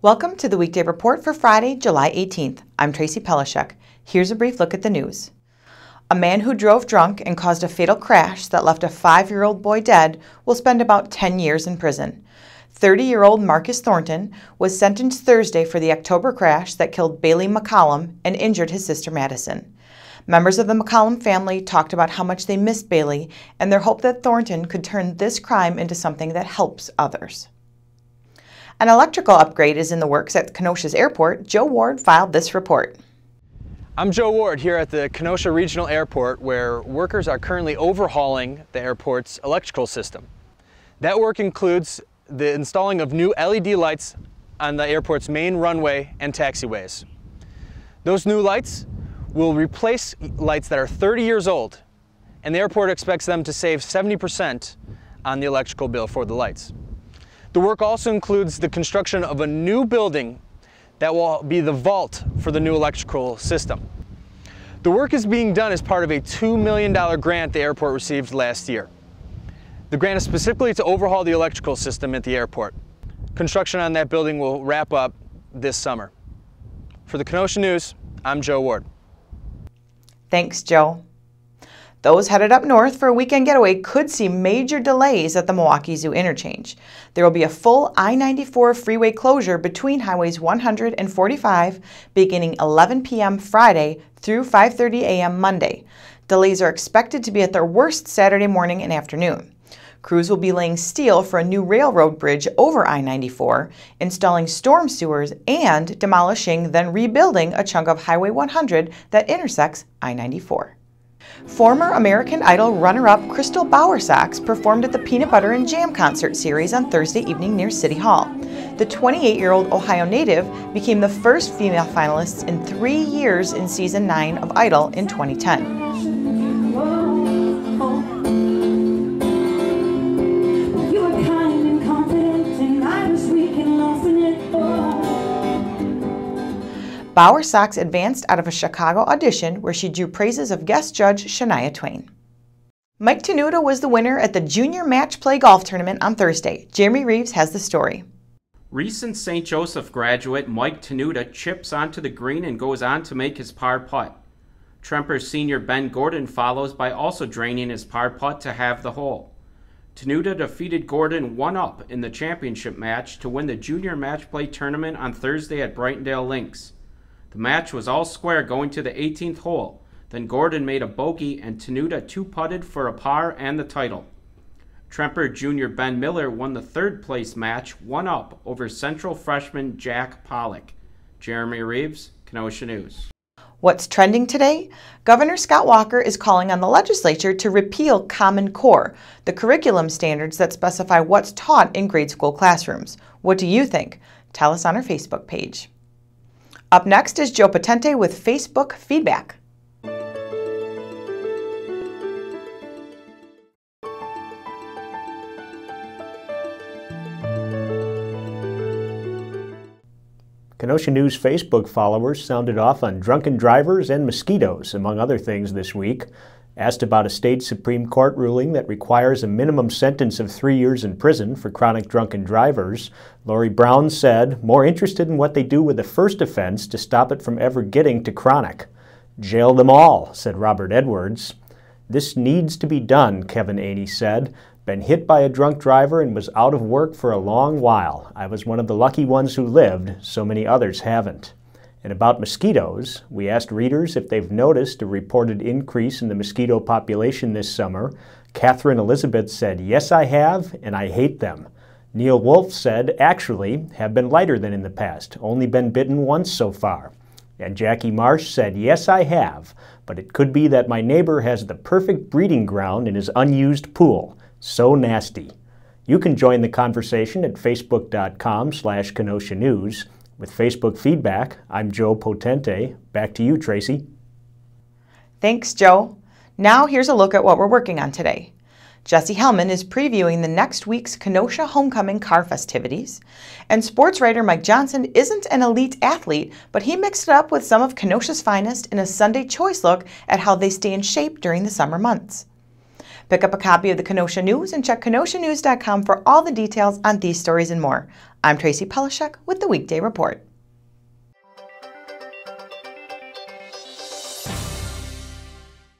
Welcome to the Weekday Report for Friday, July 18th. I'm Tracy Pelishek. Here's a brief look at the news. A man who drove drunk and caused a fatal crash that left a 5-year-old boy dead will spend about 10 years in prison. 30-year-old Marcus Thornton was sentenced Thursday for the October crash that killed Bailey McCollum and injured his sister Madison. Members of the McCollum family talked about how much they missed Bailey and their hope that Thornton could turn this crime into something that helps others. An electrical upgrade is in the works at Kenosha's airport. Joe Ward filed this report. I'm Joe Ward here at the Kenosha Regional Airport, where workers are currently overhauling the airport's electrical system. That work includes the installing of new LED lights on the airport's main runway and taxiways. Those new lights will replace lights that are 30 years old, and the airport expects them to save 70% on the electrical bill for the lights. The work also includes the construction of a new building that will be the vault for the new electrical system. The work is being done as part of a $2 million grant the airport received last year. The grant is specifically to overhaul the electrical system at the airport. Construction on that building will wrap up this summer. For the Kenosha News, I'm Joe Ward. Thanks, Joe. Those headed up north for a weekend getaway could see major delays at the Milwaukee Zoo Interchange. There will be a full I-94 freeway closure between highways 100 and 45 beginning 11 p.m. Friday through 5:30 a.m. Monday. Delays are expected to be at their worst Saturday morning and afternoon. Crews will be laying steel for a new railroad bridge over I-94, installing storm sewers, and demolishing, then rebuilding a chunk of Highway 100 that intersects I-94. Former American Idol runner-up Crystal Bowersox performed at the Peanut Butter and Jam concert series on Thursday evening near City Hall. The 28-year-old Ohio native became the first female finalist in 3 years in Season 9 of Idol in 2010. Bowersox advanced out of a Chicago audition where she drew praises of guest judge Shania Twain. Mike Tenuta was the winner at the Junior Match Play Golf Tournament on Thursday. Jeremy Reeves has the story. Recent St. Joseph graduate Mike Tenuta chips onto the green and goes on to make his par putt. Tremper senior Ben Gordon follows by also draining his par putt to have the hole. Tenuta defeated Gordon 1-up in the championship match to win the Junior Match Play Tournament on Thursday at Brightondale Links. The match was all square going to the 18th hole. Then Gordon made a bogey and Tenuta two-putted for a par and the title. Tremper junior Ben Miller won the third-place match 1-up over Central freshman Jack Pollock. Jeremy Reeves, Kenosha News. What's trending today? Governor Scott Walker is calling on the legislature to repeal Common Core, the curriculum standards that specify what's taught in grade school classrooms. What do you think? Tell us on our Facebook page. Up next is Joe Potente with Facebook Feedback. Kenosha News Facebook followers sounded off on drunken drivers and mosquitoes, among other things, this week. Asked about a state Supreme Court ruling that requires a minimum sentence of 3 years in prison for chronic drunken drivers, Lori Brown said, more interested in what they do with the first offense to stop it from ever getting to chronic. Jail them all, said Robert Edwards. This needs to be done, Kevin Aney said. Been hit by a drunk driver and was out of work for a long while. I was one of the lucky ones who lived, so many others haven't. And about mosquitoes, we asked readers if they've noticed a reported increase in the mosquito population this summer. Catherine Elizabeth said, yes, I have, and I hate them. Neil Wolf said, actually, have been lighter than in the past, only been bitten once so far. And Jackie Marsh said, yes, I have, but it could be that my neighbor has the perfect breeding ground in his unused pool. So nasty. You can join the conversation at facebook.com/Kenosha News. With Facebook Feedback, I'm Joe Potente. Back to you, Tracy. Thanks, Joe. Now here's a look at what we're working on today. Jesse Hellman is previewing the next week's Kenosha Homecoming car festivities. And sports writer Mike Johnson isn't an elite athlete, but he mixed it up with some of Kenosha's finest in a Sunday Choice look at how they stay in shape during the summer months. Pick up a copy of the Kenosha News and check kenoshanews.com for all the details on these stories and more. I'm Tracy Pelishek with the Weekday Report.